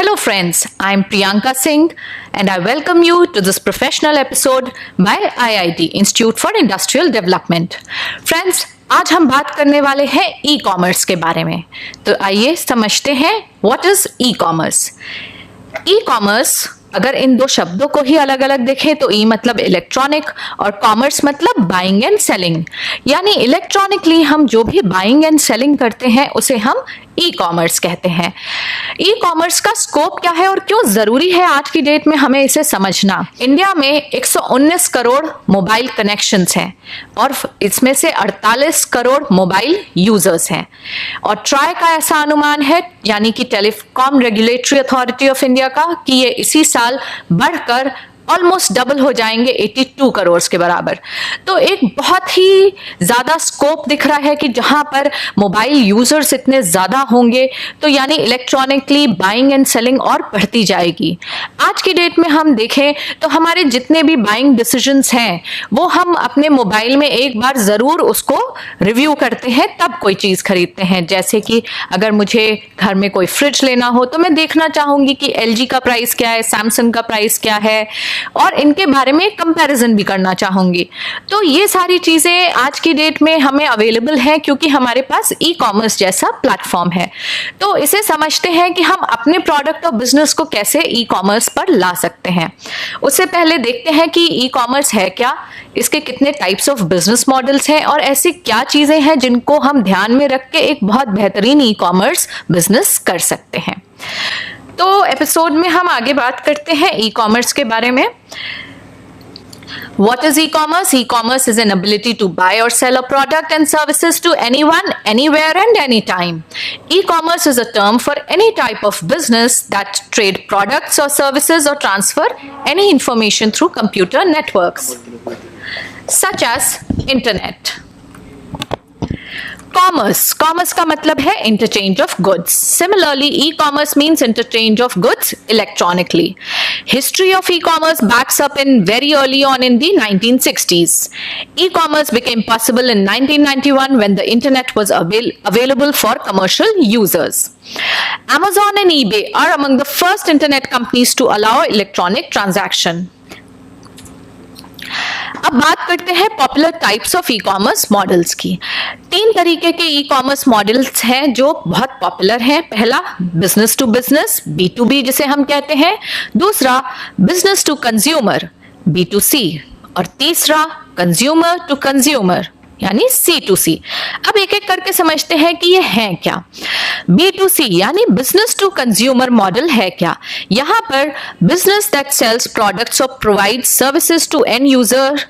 Hello friends, I am Priyanka Singh and I welcome you to this professional episode by IIT Institute for Industrial Development. Friends, आज हम बात करने वाले हैं ई commerce के बारे में। तो आइए समझते हैं what is e commerce. E commerce अगर इन दो शब्दों को ही अलग अलग देखें तो ई मतलब इलेक्ट्रॉनिक और कॉमर्स मतलब बाइंग एंड सेलिंग, यानी इलेक्ट्रॉनिकली हम जो भी बाइंग एंड सेलिंग करते हैं उसे हम ई कॉमर्स कहते हैं। ई कॉमर्स का स्कोप क्या है और क्यों जरूरी है आज की डेट में हमें इसे समझना। इंडिया में 119 करोड़ मोबाइल कनेक्शंस हैं और इसमें से 48 करोड़ मोबाइल यूजर्स हैं और ट्राई का ऐसा अनुमान है, यानी कि telecom regulatory authority of India का, कि ये इसी साल बढ़कर ऑलमोस्ट डबल हो जाएंगे 82 करोड़ के बराबर। तो एक बहुत ही ज्यादा स्कोप दिख रहा है कि जहां पर मोबाइल यूजर्स इतने ज्यादा होंगे तो यानी इलेक्ट्रॉनिकली बाइंग एंड सेलिंग और बढ़ती जाएगी। आज की डेट में हम देखें तो हमारे जितने भी बाइंग डिसीजंस हैं वो हम अपने मोबाइल में एक बार जरूर उसको रिव्यू करते हैं, तब कोई चीज खरीदते हैं। जैसे कि अगर मुझे घर में कोई फ्रिज लेना हो तो मैं देखना चाहूंगी कि LG का प्राइस क्या है, सैमसंग का प्राइस क्या है, और इनके बारे में कंपैरिजन भी करना चाहूंगी। तो ये सारी चीजें आज की डेट में हमें अवेलेबल हैं क्योंकि हमारे पास ई कॉमर्स जैसा प्लेटफॉर्म है। तो इसे समझते हैं कि हम अपने प्रोडक्ट और बिजनेस को कैसे ई कॉमर्स पर ला सकते हैं। उससे पहले देखते हैं कि ई कॉमर्स है क्या, इसके कितने टाइप्स ऑफ बिजनेस मॉडल्स हैं और ऐसी क्या चीजें हैं जिनको हम ध्यान में रख के एक बहुत बेहतरीन ई कॉमर्स बिजनेस कर सकते हैं। तो एपिसोड में हम आगे बात करते हैं ई कॉमर्स के बारे में। What is e-commerce? E-commerce is an ability to buy or sell a product and services to anyone, anywhere and anytime. E-commerce is a term for any type of business that trade products or services or transfer any information through computer networks, such as internet. Commerce का मतलब है interchange of goods. Similarly e commerce means interchange of goods electronically. History of e commerce backs up in very early on in the 1960s. E-commerce became possible in 1991 when the internet was available for commercial users. Amazon and eBay are among the first internet companies to allow electronic transaction. अब बात करते हैं popular types of e commerce models की। 3 तरीके के e commerce models हैं जो बहुत पॉपुलर हैं। पहला बिजनेस टू बिजनेस, B2B जिसे हम कहते हैं। दूसरा बिजनेस टू कंज्यूमर, B2C। और तीसरा कंज्यूमर टू कंज्यूमर यानी C2C। अब एक एक करके समझते हैं कि ये हैं क्या। B2C यानी बिजनेस टू कंज्यूमर मॉडल है क्या। यहाँ पर बिजनेस दैट सेल्स प्रोडक्ट्स और provide services to end user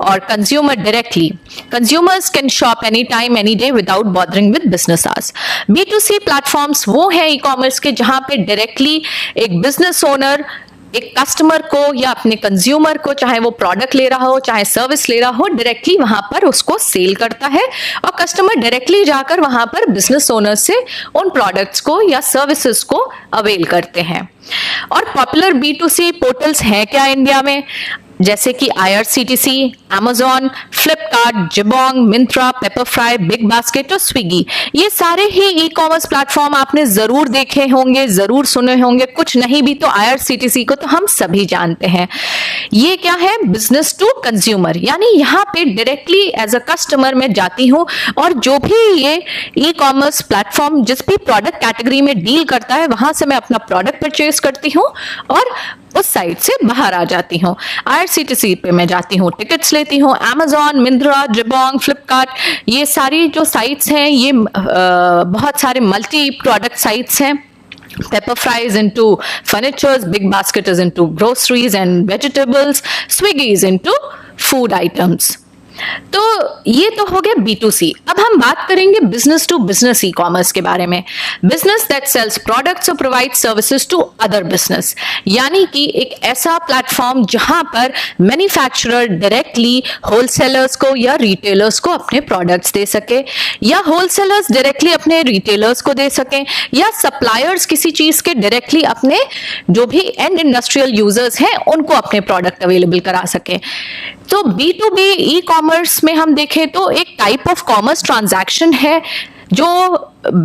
or consumer directly. Consumers can shop anytime, any day without bothering with business hours. B2C platforms वो है ई कॉमर्स के जहां पे डायरेक्टली एक बिजनेस ओनर एक कस्टमर को या अपने कंज्यूमर को, चाहे वो प्रोडक्ट ले रहा हो चाहे सर्विस ले रहा हो, डायरेक्टली वहां पर उसको सेल करता है और कस्टमर डायरेक्टली जाकर वहां पर बिजनेस ओनर से उन प्रोडक्ट्स को या सर्विसेज को अवेल करते हैं। और पॉपुलर B2C पोर्टल्स हैं क्या इंडिया में, जैसे कि IRCTC, Amazon, Flipkart, Jabong, Myntra, Pepperfry, Big Basket और Swiggy। ये सारे ही ई कॉमर्स प्लेटफॉर्म आपने जरूर देखे होंगे, जरूर सुने होंगे। कुछ नहीं भी तो IRCTC को तो हम सभी जानते हैं। ये क्या है, बिजनेस टू कंज्यूमर, यानी यहाँ पे डायरेक्टली एज अ कस्टमर मैं जाती हूँ और जो भी ये ई कॉमर्स प्लेटफॉर्म जिस भी प्रोडक्ट कैटेगरी में डील करता है वहां से मैं अपना प्रोडक्ट परचेज करती हूँ और उस साइट से बाहर आ जाती हूँ। IRCTC पे मैं जाती हूँ, टिकट्स लेती हूँ। Amazon, Myntra, Jabong, Flipkart, ये सारी जो साइट्स हैं ये बहुत सारे मल्टी प्रोडक्ट साइट्स हैं। Pepperfry is into furnitures, Big Basket is into groceries and vegetables, Swiggy is into food items. तो ये तो हो गया B2C। अब हम बात करेंगे business to business e commerce के बारे में। बिजनेस दैट सेल्स प्रोडक्ट्स और provide services to other business, यानी कि एक ऐसा प्लेटफॉर्म जहां पर मैन्युफैक्चरर डायरेक्टली होलसेलर्स को या रिटेलर्स को अपने प्रोडक्ट्स दे सके, या होलसेलर्स डायरेक्टली अपने रिटेलर्स को दे सकें, या सप्लायर्स किसी चीज के डायरेक्टली अपने जो भी एंड इंडस्ट्रियल यूजर्स हैं उनको अपने प्रोडक्ट अवेलेबल करा सके। तो B2B ई कॉमर्स में हम देखें तो एक टाइप ऑफ कॉमर्स ट्रांजैक्शन है जो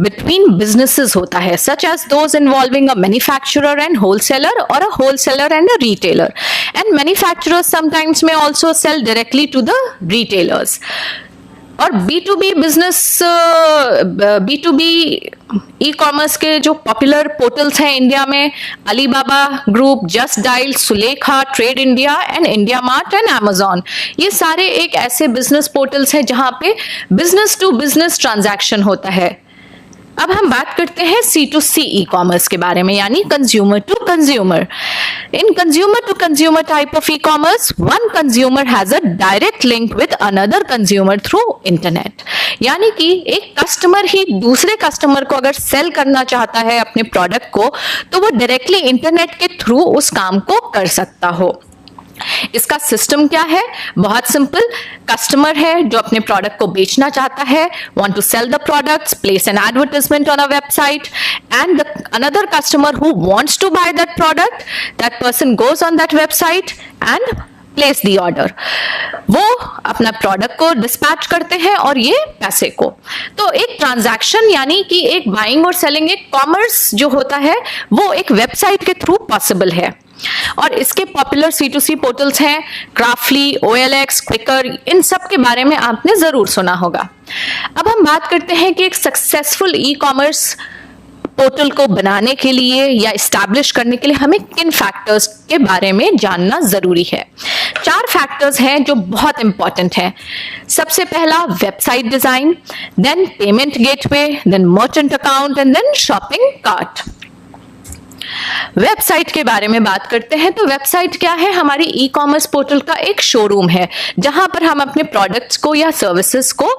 between businesses होता है, such as those involving a manufacturer and wholesaler or a wholesaler and a retailer. And manufacturers sometimes may also sell directly to the retailers. और B2B बिजनेस, B2B ई commerce के जो popular portals हैं India में, Alibaba group, just dial, Sulekha, trade India and India mart and Amazon, ये सारे एक ऐसे business portals हैं जहां पे बिजनेस टू बिजनेस ट्रांजैक्शन होता है। अब हम बात करते हैं C2C ई कॉमर्स के बारे में, यानी consumer to consumer. In consumer to consumer type of e commerce, one consumer has a direct link with another consumer through internet. यानी कि एक कस्टमर ही दूसरे कस्टमर को अगर सेल करना चाहता है अपने प्रोडक्ट को, तो वो डायरेक्टली इंटरनेट के थ्रू उस काम को कर सकता हो। इसका सिस्टम क्या है? बहुत सिंपल। कस्टमर है जो अपने प्रोडक्ट को बेचना चाहता है, want to sell the products, place an advertisement on a website, and another customer who wants to buy that product, that person goes on that website and place the order. वो अपना product को dispatch करते हैं और ये पैसे को। तो एक ट्रांजैक्शन यानी कि एक बाइंग और सेलिंग, एक कॉमर्स जो होता है वो एक वेबसाइट के थ्रू पॉसिबल है। और इसके पॉपुलर C2C पोर्टल्स हैं क्राफ्टली, OLX, क्विकर, इन सब के बारे में आपने जरूर सुना होगा। अब हम बात करते हैं कि एक सक्सेसफुल ई कॉमर्स पोर्टल को बनाने के लिए या इस्टेब्लिश करने के लिए हमें किन फैक्टर्स के बारे में जानना जरूरी है। 4 फैक्टर्स हैं जो बहुत इंपॉर्टेंट हैं। सबसे पहला website design, then payment gateway, then merchant account and then shopping cart. Website के बारे में बात करते हैं तो वेबसाइट क्या है? हमारी ई कॉमर्स पोर्टल का एक शोरूम है जहां पर हम अपने प्रोडक्ट्स को या सर्विसेज को,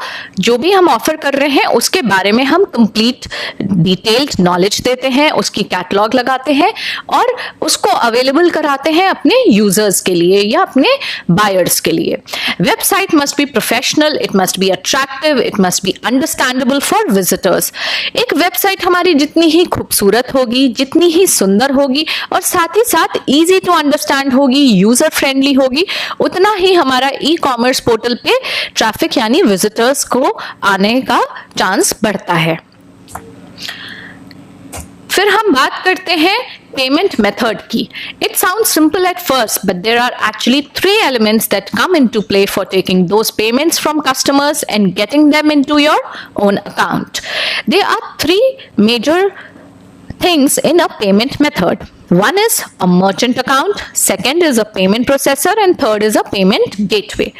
जो भी हम ऑफर कर रहे हैं उसके बारे में हम कंप्लीट डिटेल्ड नॉलेज देते हैं, उसकी कैटलॉग लगाते हैं और उसको अवेलेबल कराते हैं अपने यूजर्स के लिए या अपने बायर्स के लिए। Website must be professional, it must be attractive, it must be understandable for visitors. एक वेबसाइट हमारी जितनी ही खूबसूरत होगी, जितनी ही सुंदर होगी और साथ ही साथ इजी टू अंडरस्टैंड होगी, यूजर फ्रेंडली होगी, उतना ही हमारा ई कॉमर्स पोर्टल पे ट्रैफिक यानी विजिटर्स को आने का चांस बढ़ता है। फिर हम बात करते हैं पेमेंट मेथड की। It sounds simple at first, but there are actually 3 elements that come into play for taking those payments from customers and getting them into your own account. There are 3 major things in a payment method. One is a merchant account, second is a payment processor and third is a payment gateway.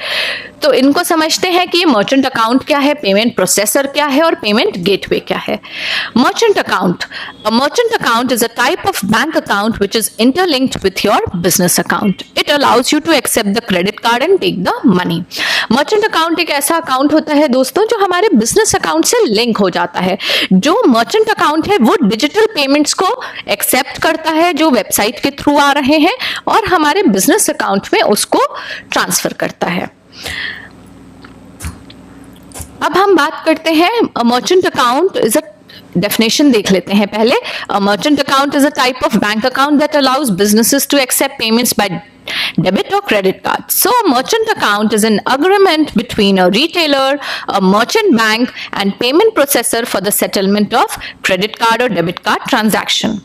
तो इनको समझते हैं कि merchant account क्या है, payment processor क्या है और पेमेंट गेटवे क्या है। Merchant account, a merchant account is a type of bank account which is interlinked with your business account. It allows you to accept the credit card and take the money. Merchant account एक ऐसा account होता है दोस्तों जो हमारे business account से link हो जाता है। जो मर्चेंट अकाउंट है वो डिजिटल पेमेंट्स को एक्सेप्ट करता है जो वेबसाइट के थ्रू आ रहे हैं और हमारे बिजनेस अकाउंट में उसको ट्रांसफर करता है। अब हम बात करते हैं merchant account is a definition देख लेते हैं पहले। A merchant account is a type of bank account that allows businesses to accept payments by debit or credit card. So a merchant account is an agreement between a retailer, a merchant bank and payment processor for the settlement of credit card or debit card transaction.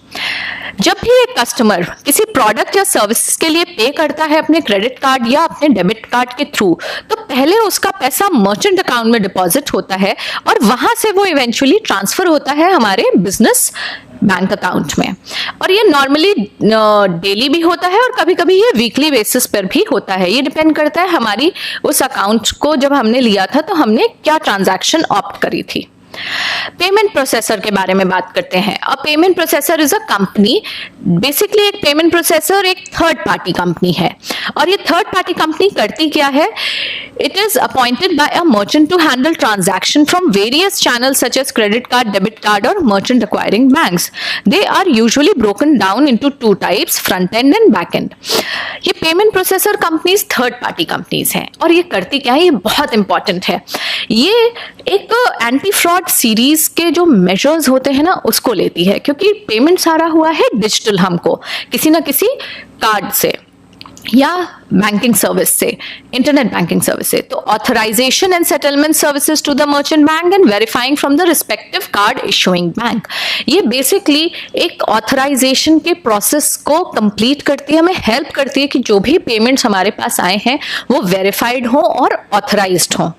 जब भी एक customer किसी product या services के लिए पे करता है अपने क्रेडिट कार्ड या अपने डेबिट कार्ड के थ्रू, तो पहले उसका पैसा मर्चेंट अकाउंट में डिपॉजिट होता है और वहां से वो इवेंचुअली ट्रांसफर होता है हमारे बिजनेस बैंक अकाउंट में। और ये नॉर्मली डेली भी होता है और कभी कभी ये वीकली बेसिस पर भी होता है। ये डिपेंड करता है हमारी उस अकाउंट को जब हमने लिया था तो हमने क्या ट्रांजैक्शन ऑप्ट करी थी। पेमेंट प्रोसेसर के बारे में बात करते हैं। अ payment processor is a company, basically एक पेमेंट प्रोसेसर एक थर्ड पार्टी कंपनी है और ये थर्ड पार्टी कंपनी करती क्या है? It is appointed by a merchant to handle transaction from various channels such as credit card, debit card or merchant acquiring banks. They are usually broken down into 2 types, front end and back end. ये payment processor companies third party companies हैं और ये करती क्या है? ये बहुत important है। ये एक एंटी फ्रॉड सीरीज के जो मेजर्स होते हैं ना उसको लेती है, क्योंकि पेमेंट सारा हुआ है डिजिटल हमको किसी ना किसी कार्ड से। या बैंकिंग सर्विस से, इंटरनेट बैंकिंग सर्विस से। तो authorisation and settlement services to the merchant bank and verifying from the respective card issuing bank. ये बेसिकली एक ऑथराइजेशन के प्रोसेस को कंप्लीट करती है, हमें हेल्प करती है कि जो भी पेमेंट्स हमारे पास आए हैं वो वेरीफाइड हो और ऑथराइज्ड हो।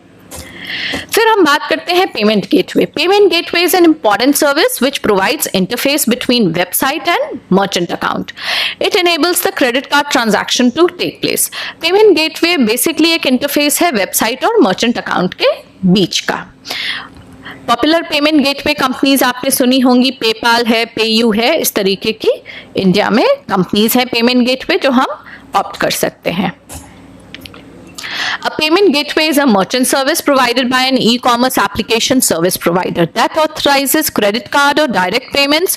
फिर हम बात करते हैं payment gateway. Payment gateway is an important service which provides interface between website and merchant account. It enables the credit card transaction to take place. Payment gateway basically एक इंटरफेस है वेबसाइट और merchant account के बीच का। Popular payment gateway companies आपने सुनी होंगी, PayPal है, PayU है, इस तरीके की इंडिया में कंपनीज है पेमेंट गेटवे जो हम ऑप्ट कर सकते हैं। A payment gateway is a merchant service provided by an e-commerce application service provider that authorizes credit card or direct payments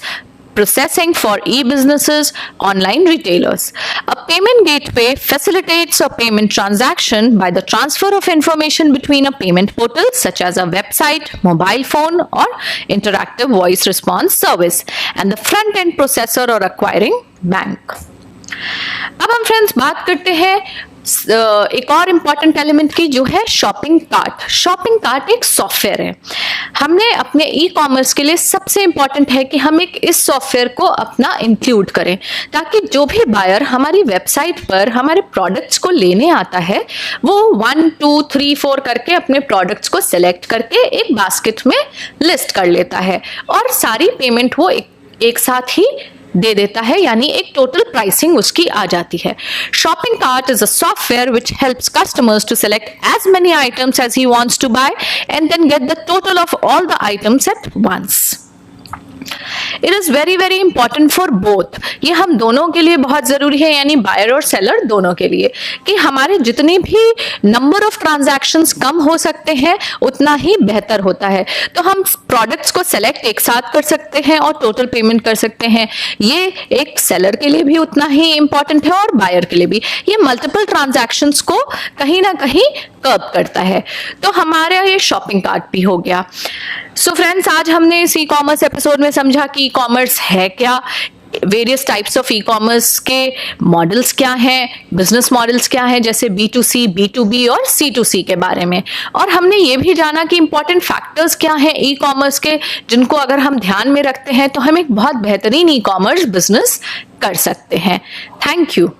processing for e-businesses, online retailers. A payment gateway facilitates a payment transaction by the transfer of information between a payment portal such as a website, mobile phone or interactive voice response service and the front-end processor or acquiring bank. अब हम friends बात करते हैं एक और important element की, जो है शॉपिंग कार्ट। शॉपिंग कार्ट एक सॉफ्टवेयर है। हमने अपने ई कॉमर्स के लिए सबसे इम्पॉर्टेंट है कि हम इस सॉफ्टवेयर को अपना इंक्लूड करें, ताकि जो भी बायर हमारी वेबसाइट पर हमारे प्रोडक्ट्स को लेने आता है वो 1 2 3 4 करके अपने प्रोडक्ट्स को सिलेक्ट करके एक बास्केट में लिस्ट कर लेता है और सारी पेमेंट वो एक साथ ही दे देता है, यानी एक टोटल प्राइसिंग उसकी आ जाती है। Shopping cart is a software which helps customers to select as many items as he wants to buy and then get the total of all the items at once. It is very very important for both. ये हम दोनों के लिए बहुत जरूरी है, यानी buyer और सेलर दोनों के लिए, कि हमारे जितने भी नंबर ऑफ ट्रांजैक्शंस कम हो सकते हैं उतना ही बेहतर होता है। तो हम प्रोडक्ट्स को सेलेक्ट एक साथ कर सकते हैं और टोटल पेमेंट कर सकते हैं। ये एक सेलर के लिए भी उतना ही इंपॉर्टेंट है और बायर के लिए भी। ये मल्टीपल ट्रांजैक्शंस को कहीं ना कहीं कर्ब करता है। तो हमारा ये शॉपिंग कार्ट भी हो गया। सो फ्रेंड्स, आज हमने इस ई कॉमर्स एपिसोड में समझा कि ई कॉमर्स है क्या, various types of e commerce के मॉडल्स क्या हैं, बिजनेस मॉडल्स क्या हैं, जैसे B2C, B2B और C2C के बारे में। और हमने ये भी जाना कि इंपॉर्टेंट फैक्टर्स क्या हैं ई कॉमर्स के, जिनको अगर हम ध्यान में रखते हैं तो हम एक बहुत बेहतरीन ई कॉमर्स बिजनेस कर सकते हैं। Thank you.